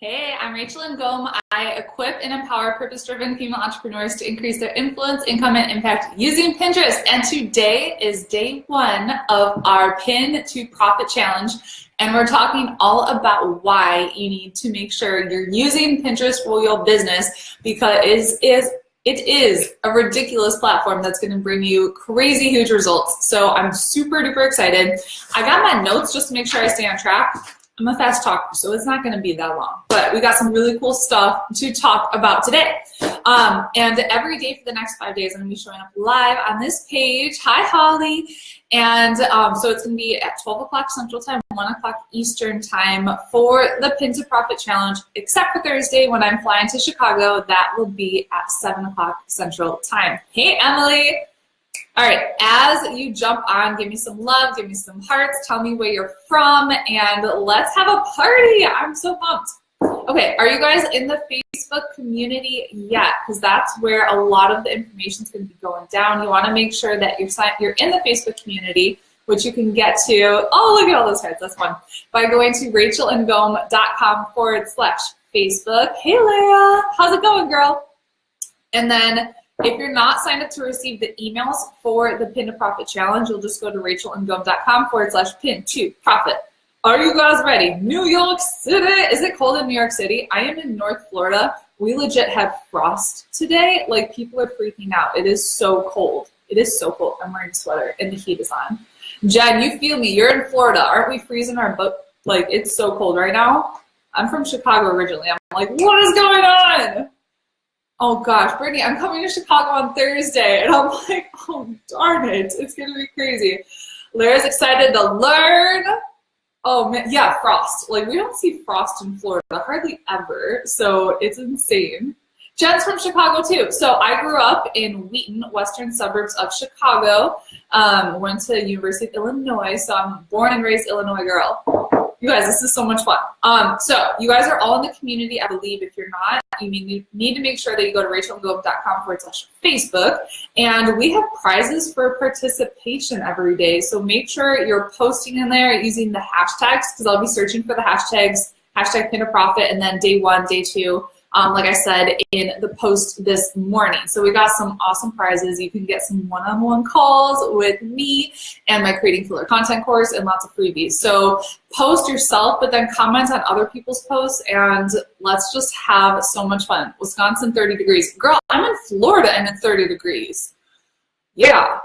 Hey, I'm Rachel and Ngom. I equip and empower purpose-driven female entrepreneurs to increase their influence, income, and impact using Pinterest. And today is day one of our Pin to Profit Challenge. And we're talking all about why you need to make sure you're using Pinterest for your business, because it is a ridiculous platform that's going to bring you crazy huge results. So I'm super duper excited. I got my notes just to make sure I stay on track. I'm a fast talker, so it's not going to be that long, but we got some really cool stuff to talk about today. And every day for the next 5 days, I'm going to be showing up live on this page. Hi, Holly. And so it's going to be at 12 o'clock Central Time, 1 o'clock Eastern Time for the Pin to Profit Challenge, except for Thursday when I'm flying to Chicago. That will be at 7 o'clock Central Time. Hey, Emily. All right, as you jump on, give me some love, give me some hearts, tell me where you're from, and let's have a party. I'm so pumped. Okay, are you guys in the Facebook community yet? Because that's where a lot of the information is going to be going down. You want to make sure that you're in the Facebook community, which you can get to, oh, look at all those heads, that's fun, by going to rachelandgom.com/Facebook. Hey, Leah, how's it going, girl? And then if you're not signed up to receive the emails for the Pin to Profit Challenge, you'll just go to rachelandgom.com/pin to profit. Are you guys ready? New York City. Is it cold in New York City? I am in North Florida. We legit have frost today. Like, people are freaking out. It is so cold. It is so cold. I'm wearing a sweater and the heat is on. Jen, you feel me. You're in Florida. Aren't we freezing our butt? Like, it's so cold right now. I'm from Chicago originally. I'm like, what is going on? Oh gosh, Brittany, I'm coming to Chicago on Thursday. And I'm like, oh, darn it. It's going to be crazy. Lara's excited to learn. Oh man, yeah, frost. Like, we don't see frost in Florida hardly ever. So it's insane. Jen's from Chicago too. So I grew up in Wheaton, western suburbs of Chicago. Went to University of Illinois. So I'm a born and raised Illinois girl. You guys, this is so much fun. So you guys are all in the community, I believe. If you're not, you need to make sure that you go to rachelandgom.com/Facebook. And we have prizes for participation every day. So make sure you're posting in there using the hashtags, because I'll be searching for the hashtags, hashtag Pin to Profit, and then day one, day two, like I said, in the post this morning. So we got some awesome prizes. You can get some one-on-one calls with me and my Creating Killer Content course and lots of freebies. So post yourself, but then comment on other people's posts, and let's just have so much fun. Wisconsin, 30 degrees. Girl, I'm in Florida and it's 30 degrees. Yeah.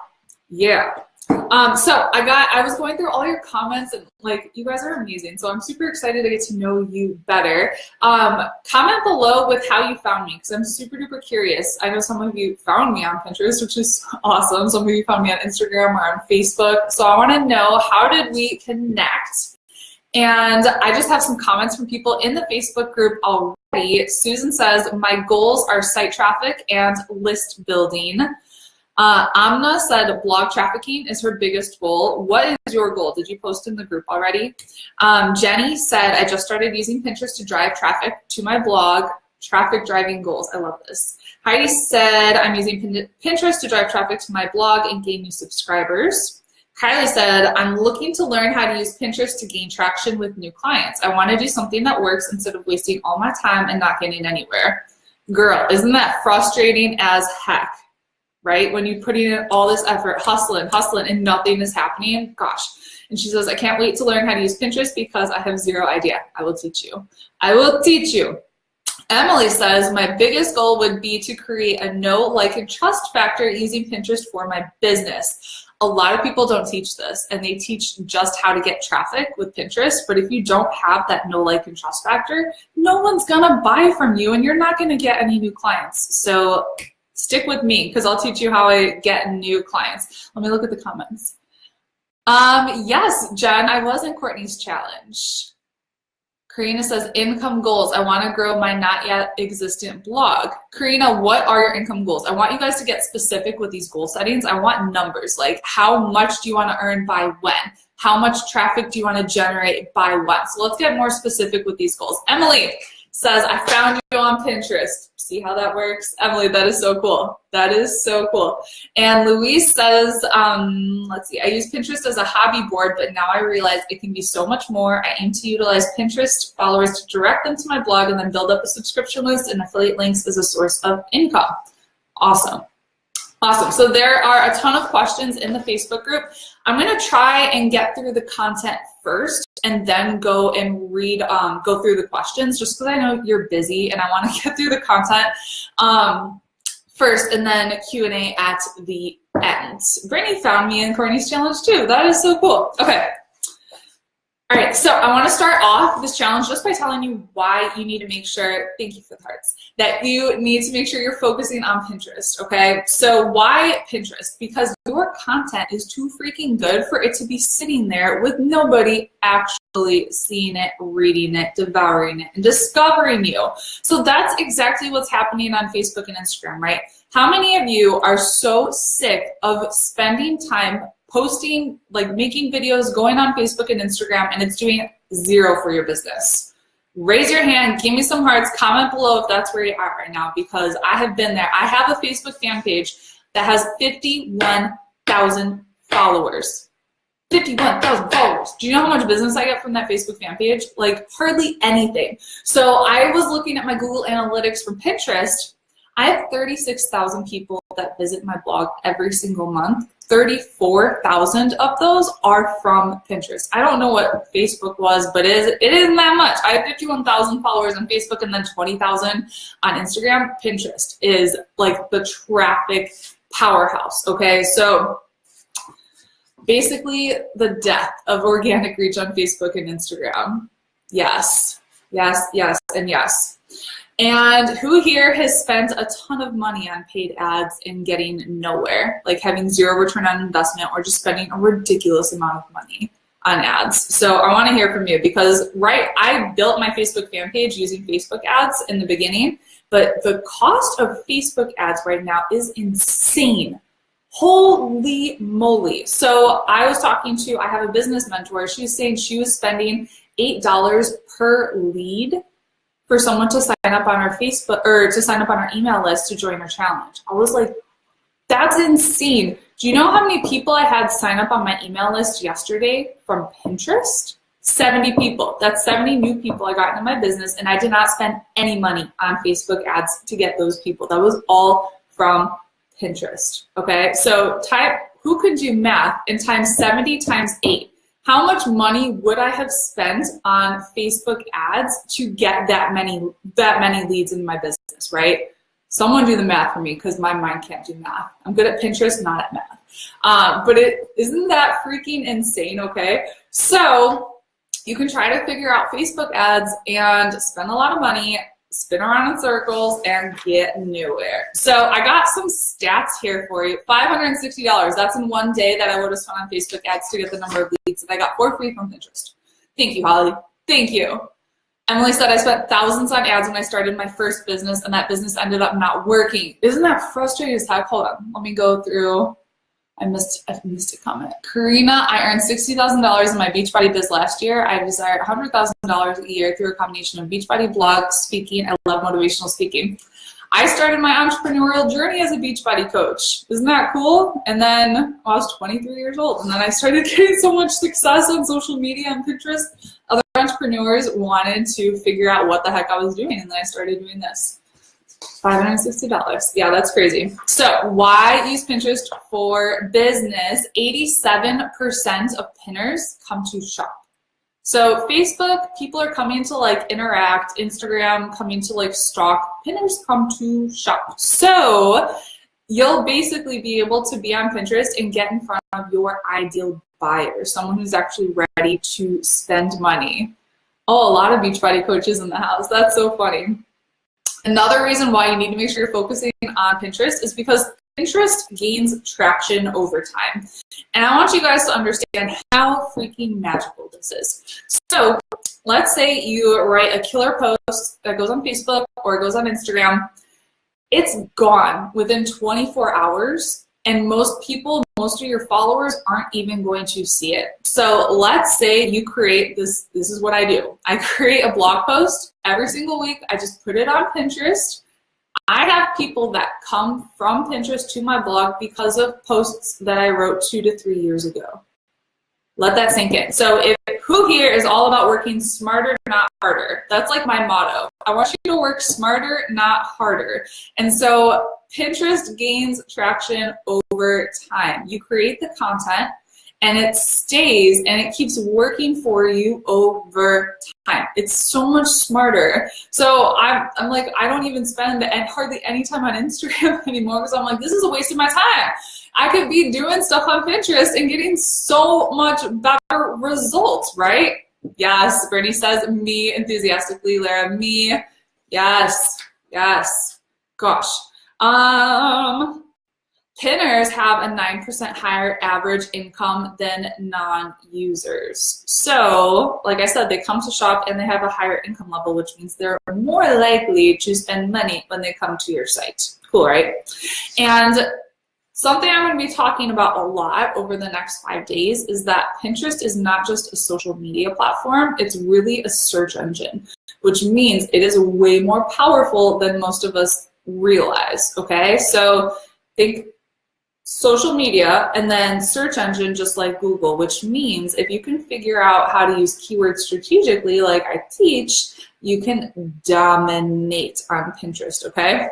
So I was going through all your comments, and like, you guys are amazing. So I'm super excited to get to know you better. Comment below with how you found me, because I'm super duper curious. I know some of you found me on Pinterest, which is awesome. Some of you found me on Instagram or on Facebook. So I want to know, how did we connect? And I just have some comments from people in the Facebook group already. Susan says, my goals are site traffic and list building. Amna said blog trafficking is her biggest goal. What is your goal? Did you post in the group already? Jenny said, I just started using Pinterest to drive traffic to my blog. Traffic driving goals. I love this. Heidi said, I'm using Pinterest to drive traffic to my blog and gain new subscribers. Kylie said, I'm looking to learn how to use Pinterest to gain traction with new clients. I want to do something that works instead of wasting all my time and not getting anywhere. Girl, isn't that frustrating as heck? Right? When you put in all this effort, hustling, and nothing is happening, gosh. And she says, I can't wait to learn how to use Pinterest because I have zero idea. I will teach you. I will teach you. Emily says, my biggest goal would be to create a know, like, and trust factor using Pinterest for my business. A lot of people don't teach this, and they teach just how to get traffic with Pinterest. But if you don't have that know, like, and trust factor, no one's gonna buy from you, and you're not gonna get any new clients. So stick with me, because I'll teach you how I get new clients. Let me look at the comments. Yes, Jen, I was in Courtney's challenge. Karina says, income goals. I want to grow my not yet existent blog. Karina, what are your income goals? I want you guys to get specific with these goal settings. I want numbers, like how much do you want to earn by when? How much traffic do you want to generate by when? So let's get more specific with these goals. Emily says, I found you on Pinterest. See how that works? Emily, that is so cool. That is so cool. And Louise says, let's see, I use Pinterest as a hobby board, but now I realize it can be so much more. I aim to utilize Pinterest followers to direct them to my blog and then build up a subscription list and affiliate links as a source of income. Awesome. Awesome. So there are a ton of questions in the Facebook group. I'm going to try and get through the content first and then go and read, go through the questions, just because I know you're busy and I want to get through the content first, and then Q&A at the end. Brittany found me in Courtney's challenge too. That is so cool. Okay. All right, so I want to start off this challenge just by telling you why you need to make sure, thank you for the hearts, that you need to make sure you're focusing on Pinterest, okay? So why Pinterest? Because your content is too freaking good for it to be sitting there with nobody actually seeing it, reading it, devouring it, and discovering you. So that's exactly what's happening on Facebook and Instagram, right? How many of you are so sick of spending time posting, like making videos, going on Facebook and Instagram, and it's doing zero for your business? Raise your hand, give me some hearts, comment below if that's where you're at right now, because I have been there. I have a Facebook fan page that has 51,000 followers. 51,000 followers. Do you know how much business I get from that Facebook fan page? Like hardly anything. So I was looking at my Google Analytics from Pinterest. I have 36,000 people that visit my blog every single month. 34,000 of those are from Pinterest. I don't know what Facebook was, but it isn't that much. I have 51,000 followers on Facebook and then 20,000 on Instagram. Pinterest is like the traffic powerhouse, okay? So basically the death of organic reach on Facebook and Instagram. Yes, yes, yes, and yes. And who here has spent a ton of money on paid ads and getting nowhere, like having zero return on investment or just spending a ridiculous amount of money on ads? So I want to hear from you, because I built my Facebook fan page using Facebook ads in the beginning, but the cost of Facebook ads right now is insane. Holy moly. So I was talking to, I have a business mentor. She was saying she was spending $8 per lead for someone to sign up on our Facebook, or to sign up on our email list to join our challenge. I was like, that's insane. Do you know how many people I had sign up on my email list yesterday from Pinterest? 70 people. That's 70 new people I got into my business, and I did not spend any money on Facebook ads to get those people. That was all from Pinterest, okay? So who could do math and times 70 times 8? How much money would I have spent on Facebook ads to get that many leads in my business, right? Someone do the math for me, because my mind can't do math. I'm good at Pinterest, not at math. But isn't that freaking insane, okay? So you can try to figure out Facebook ads and spend a lot of money, spin around in circles, and get nowhere. So I got some stats here for you. $560, that's in one day that I would have spent on Facebook ads to get the number of leads that I got for free from Pinterest. Thank you, Holly. Thank you. Emily said I spent thousands on ads when I started my first business, and that business ended up not working. Isn't that frustrating as heck? Hold on, let me go through. I missed a comment. Karina, I earned $60,000 in my Beachbody biz last year. I desire $100,000 a year through a combination of Beachbody, blog, speaking. I love motivational speaking. I started my entrepreneurial journey as a Beachbody coach. Isn't that cool? And then I was 23 years old, and then I started getting so much success on social media and Pinterest. Other entrepreneurs wanted to figure out what the heck I was doing, and then I started doing this. $560. Yeah, that's crazy. So why use Pinterest for business? 87% of pinners come to shop. So Facebook, people are coming to like interact. Instagram, coming to like stalk. Pinners come to shop. So you'll basically be able to be on Pinterest and get in front of your ideal buyer, someone who's actually ready to spend money. Oh, a lot of Beachbody coaches in the house. That's so funny. Another reason why you need to make sure you're focusing on Pinterest is because Pinterest gains traction over time. And I want you guys to understand how freaking magical this is. So let's say you write a killer post that goes on Facebook or it goes on Instagram. It's gone within 24 hours And most people, most of your followers aren't even going to see it. So let's say you create this is what I do. I create a blog post every single week. I just put it on Pinterest. I have people that come from Pinterest to my blog because of posts that I wrote 2 to 3 years ago. Let that sink in. So who here is all about working smarter, not harder? That's like my motto. I want you to work smarter, not harder. And so Pinterest gains traction over time. You create the content and it stays and it keeps working for you over time. It's so much smarter. So I'm like, I don't even spend hardly any time on Instagram anymore because I'm like, this is a waste of my time. I could be doing stuff on Pinterest and getting so much better results, right? Yes, Brittany says me enthusiastically, Lara, me. Yes, yes, gosh. Pinners have a 9% higher average income than non-users. So, like I said, they come to shop and they have a higher income level, which means they're more likely to spend money when they come to your site. Cool, right? And something I'm going to be talking about a lot over the next 5 days is that Pinterest is not just a social media platform, it's really a search engine, which means it is way more powerful than most of us realize, okay? So think social media and then search engine just like Google, which means if you can figure out how to use keywords strategically like I teach, you can dominate on Pinterest, okay?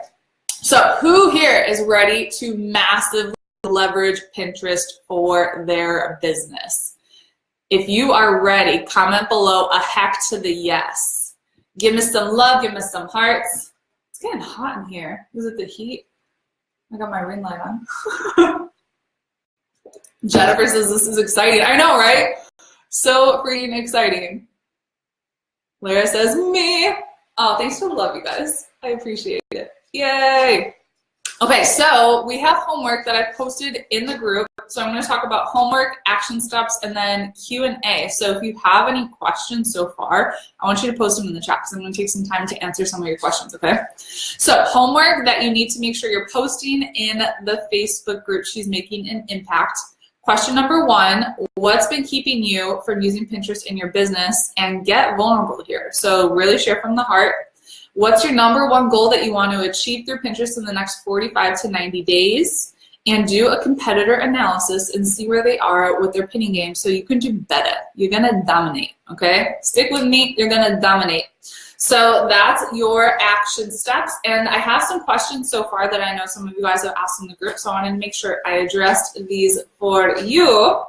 So who here is ready to massively leverage Pinterest for their business? If you are ready, comment below a heck to the yes. Give me some love, give me some hearts. It's getting hot in here. Is it the heat? I got my ring light on. Jennifer says this is exciting. I know, right? So freaking exciting. Lara says me. Oh, thanks for the love, you guys. I appreciate it. Yay. Okay, so we have homework that I posted in the group. So I'm going to talk about homework, action steps, and then Q&A. So if you have any questions so far, I want you to post them in the chat because I'm going to take some time to answer some of your questions, okay? So homework that you need to make sure you're posting in the Facebook group, She's Making an Impact. Question number 1, what's been keeping you from using Pinterest in your business? And get vulnerable here. So really share from the heart. What's your number 1 goal that you want to achieve through Pinterest in the next 45 to 90 days? And do a competitor analysis and see where they are with their pinning game so you can do better. You're gonna dominate, okay? Stick with me, you're gonna dominate. So that's your action steps. And I have some questions so far that I know some of you guys have asked in the group, so I wanted to make sure I addressed these for you.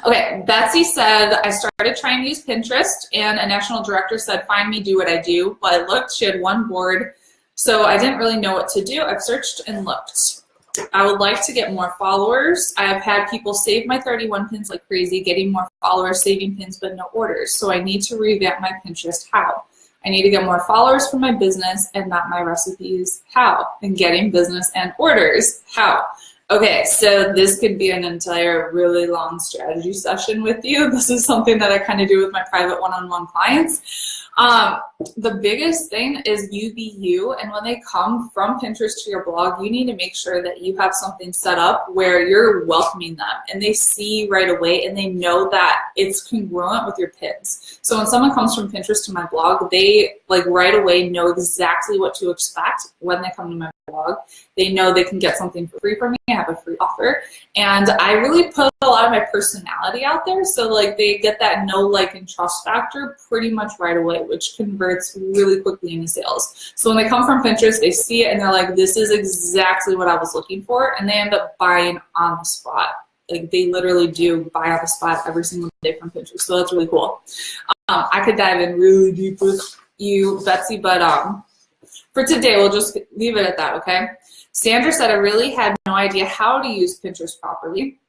Okay, Betsy said, I started trying to use Pinterest and a national director said, find me, do what I do. But I looked, she had 1 board, so I didn't really know what to do. I've searched and looked. I would like to get more followers. I have had people save my 31 pins like crazy, getting more followers, saving pins, but no orders. So I need to revamp my Pinterest. How? I need to get more followers for my business and not my recipes. How? And getting business and orders. How? Okay, so this could be an entire really long strategy session with you. This is something that I kind of do with my private one-on-one clients. The biggest thing is you be you, and when they come from Pinterest to your blog, you need to make sure that you have something set up where you're welcoming them and they see right away and they know that it's congruent with your pins. So when someone comes from Pinterest to my blog, they like right away know exactly what to expect when they come to my blog. They know they can get something for free from me. I have a free offer. And I really put a lot of my personality out there. So like they get that know, like, and trust factor pretty much right away, which converts really quickly into sales. So when they come from Pinterest, they see it and they're like, this is exactly what I was looking for. And they end up buying on the spot. Like they literally do buy on the spot every single day from Pinterest. So that's really cool. I could dive in really deep with you, Betsy, but for today, we'll just leave it at that, okay? Sandra said, I really had no idea how to use Pinterest properly.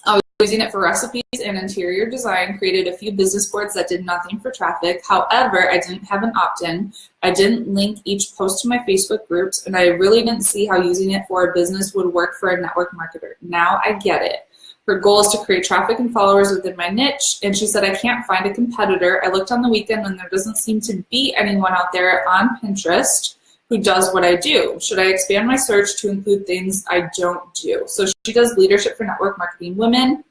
I was using it for recipes and interior design, created a few business boards that did nothing for traffic. However, I didn't have an opt-in. I didn't link each post to my Facebook groups, and I really didn't see how using it for a business would work for a network marketer. Now I get it. Her goal is to create traffic and followers within my niche, and she said, I can't find a competitor. I looked on the weekend and there doesn't seem to be anyone out there on Pinterest who does what I do. Should I expand my search to include things I don't do? So she does leadership for network marketing women.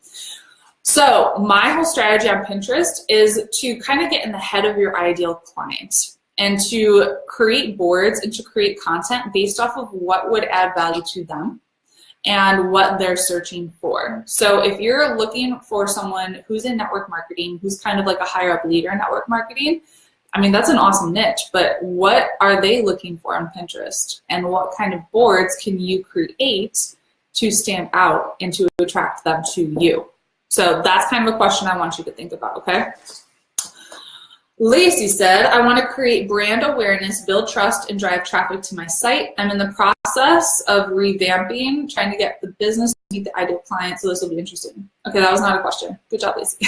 So my whole strategy on Pinterest is to kind of get in the head of your ideal client and to create boards and to create content based off of what would add value to them and what they're searching for. So if you're looking for someone who's in network marketing, who's kind of like a higher up leader in network marketing, I mean, that's an awesome niche, but what are they looking for on Pinterest? And what kind of boards can you create to stand out and to attract them to you? So that's kind of a question I want you to think about, okay? Lacey said, I want to create brand awareness, build trust, and drive traffic to my site. I'm in the process of revamping, trying to get the business to meet the ideal client, so this will be interesting. Okay, that was not a question. Good job, Lacey.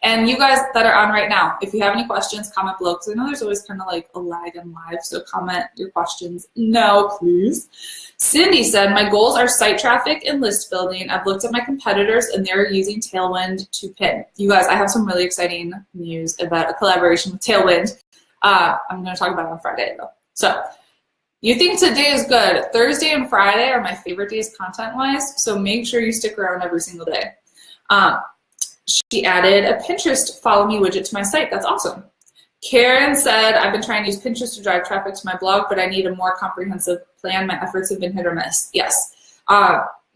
And you guys that are on right now, if you have any questions, comment below, because I know there's always kind of like a lag in live, so comment your questions now, please. Cindy said, my goals are site traffic and list building. I've looked at my competitors and they're using Tailwind to pin. You guys, I have some really exciting news about a collaboration with Tailwind. I'm going to talk about it on Friday though. So you think today is good. Thursday and Friday are my favorite days content-wise, so make sure you stick around every single day. She added a Pinterest follow me widget to my site. That's awesome. Karen said, I've been trying to use Pinterest to drive traffic to my blog, but I need a more comprehensive plan. My efforts have been hit or miss. Yes.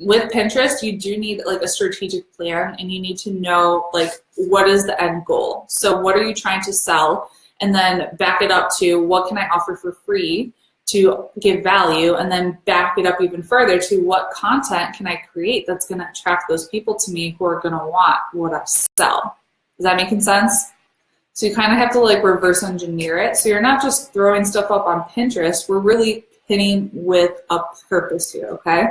With Pinterest, you do need like a strategic plan, and you need to know like what is the end goal. So what are you trying to sell? And then back it up to what can I offer for free to give value, and then back it up even further to what content can I create that's going to attract those people to me who are going to want what I sell. Is that making sense? So you kind of have to like reverse engineer it. So you're not just throwing stuff up on Pinterest. We're really hitting with a purpose here, okay?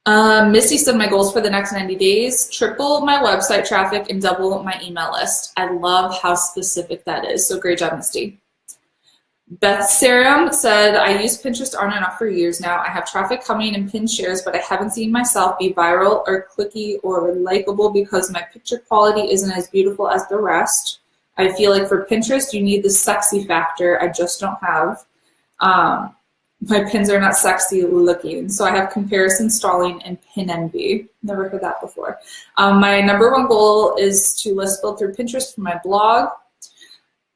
Misty said my goals for the next 90 days, triple my website traffic and double my email list. I love how specific that is. So great job, Misty. Beth Sarum said, I use Pinterest on and off for years now. I have traffic coming and pin shares, but I haven't seen myself be viral or clicky or likable because my picture quality isn't as beautiful as the rest. I feel like for Pinterest, you need the sexy factor. I just don't have. My pins are not sexy looking. So I have comparison stalling and pin envy. Never heard that before. My number one goal is to list build through Pinterest for my blog.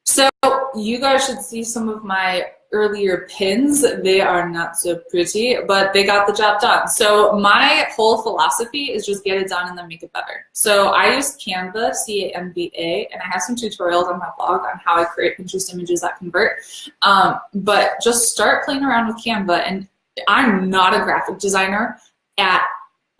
So you guys should see some of my earlier pins. They are not so pretty, but they got the job done. So my whole philosophy is just get it done and then make it better. So I use Canva, C-A-N-V-A, and I have some tutorials on my blog on how I create Pinterest images that convert. But just start playing around with Canva. And I'm not a graphic designer at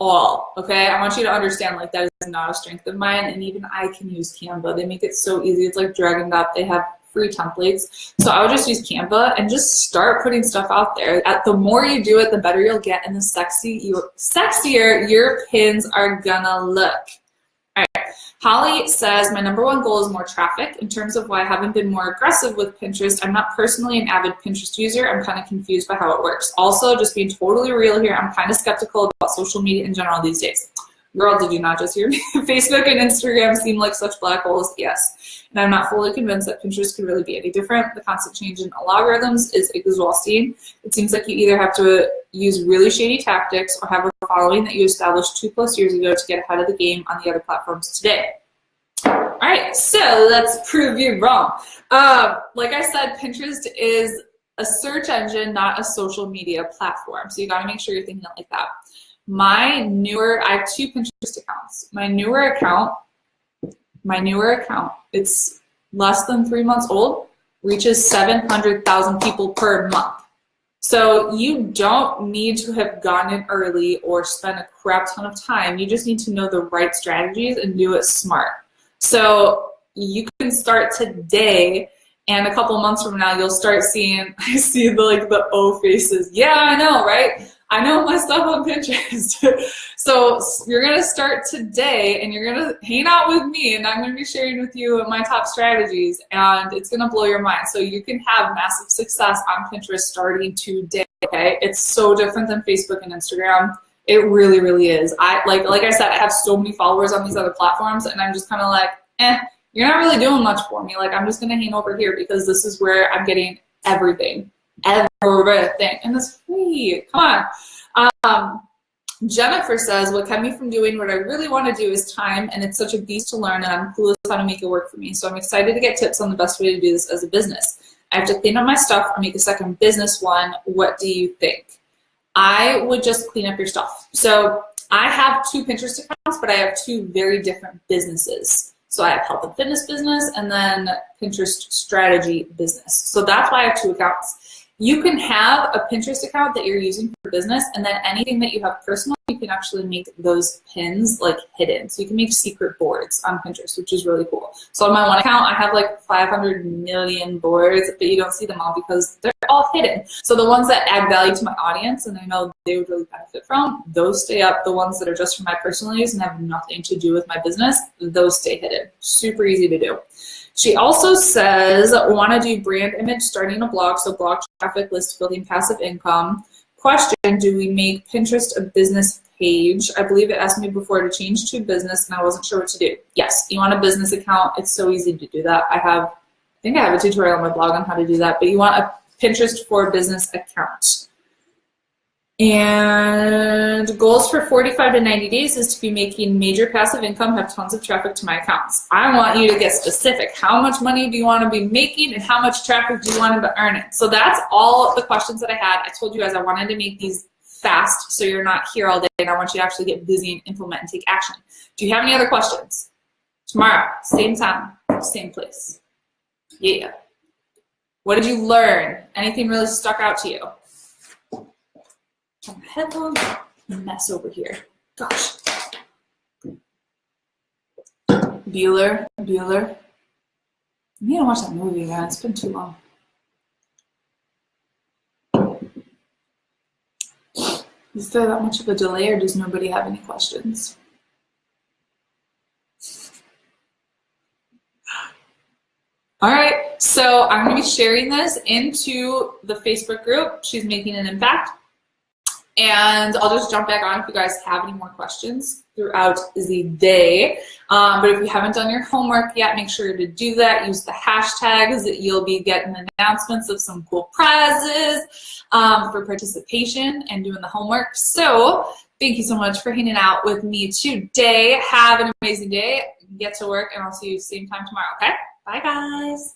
all, okay? I want you to understand like that is not a strength of mine, and even I can use Canva. They make it so easy. It's like drag and drop. They have free templates. So I would just use Canva and just start putting stuff out there. The more you do it, the better you'll get, and the sexier your pins are gonna look. All right. Holly says, my number one goal is more traffic. In terms of why I haven't been more aggressive with Pinterest, I'm not personally an avid Pinterest user. I'm kind of confused by how it works. Also, just being totally real here, I'm kind of skeptical about social media in general these days. Girl, did you not just hear me? Facebook and Instagram seem like such black holes. Yes. And I'm not fully convinced that Pinterest could really be any different. The constant change in algorithms is exhausting. It seems like you either have to use really shady tactics or have a following that you established 2+ years ago to get ahead of the game on the other platforms today. All right, so let's prove you wrong. Like I said, Pinterest is a search engine, not a social media platform. So you gotta make sure you're thinking like that. I have 2 Pinterest accounts. My newer account, it's less than 3 months old, reaches 700,000 people per month. So you don't need to have gone in early or spent a crap ton of time. You just need to know the right strategies and do it smart. So you can start today, and a couple months from now, you'll start seeing, I see the O faces. Yeah, I know, right? I know my stuff on Pinterest. So you're gonna start today, and you're gonna hang out with me, and I'm gonna be sharing with you my top strategies, and it's gonna blow your mind. So you can have massive success on Pinterest starting today, okay? It's so different than Facebook and Instagram. It really, really is. Like I said, I have so many followers on these other platforms, and I'm just kind of like, you're not really doing much for me. Like, I'm just going to hang over here because this is where I'm getting everything. Everything. And it's free. Come on. Jennifer says, what kept me from doing what I really want to do is time, and it's such a beast to learn, and I'm clueless how to make it work for me. So I'm excited to get tips on the best way to do this as a business. I have to clean up my stuff or make a second business one. What do you think? I would just clean up your stuff. So I have 2 Pinterest accounts, but I have 2 very different businesses. So I have health and fitness business and then Pinterest strategy business. So that's why I have 2 accounts. You can have a Pinterest account that you're using for business, and then anything that you have personal, you can actually make those pins like hidden. So you can make secret boards on Pinterest, which is really cool. So on my one account, I have like 500 million boards, but you don't see them all because they're all hidden. So the ones that add value to my audience and I know they would really benefit from, those stay up. The ones that are just for my personal use and have nothing to do with my business, those stay hidden. Super easy to do. She also says, want to do brand image, starting a blog, so blog traffic, list building, passive income. Question, do we make Pinterest a business page? I believe it asked me before to change to business, and I wasn't sure what to do. Yes, you want a business account. It's so easy to do that. I think I have a tutorial on my blog on how to do that, but you want a Pinterest for business account. And goals for 45 to 90 days is to be making major passive income, have tons of traffic to my accounts. I want you to get specific. How much money do you want to be making and how much traffic do you want to earn it? So that's all the questions that I had. I told you guys I wanted to make these fast so you're not here all day, and I want you to actually get busy and implement and take action. Do you have any other questions? Tomorrow, same time, same place. Yeah. What did you learn? Anything really stuck out to you? Headphones, mess over here. Gosh. Bueller. I need to watch that movie again. It's been too long. Is there that much of a delay, or does nobody have any questions? All right, so I'm going to be sharing this into the Facebook group. She's making an impact. And I'll just jump back on if you guys have any more questions throughout the day. But if you haven't done your homework yet, make sure to do that. Use the hashtags. You'll be getting announcements of some cool prizes for participation and doing the homework. So thank you so much for hanging out with me today. Have an amazing day. Get to work, and I'll see you same time tomorrow, okay? Bye, guys.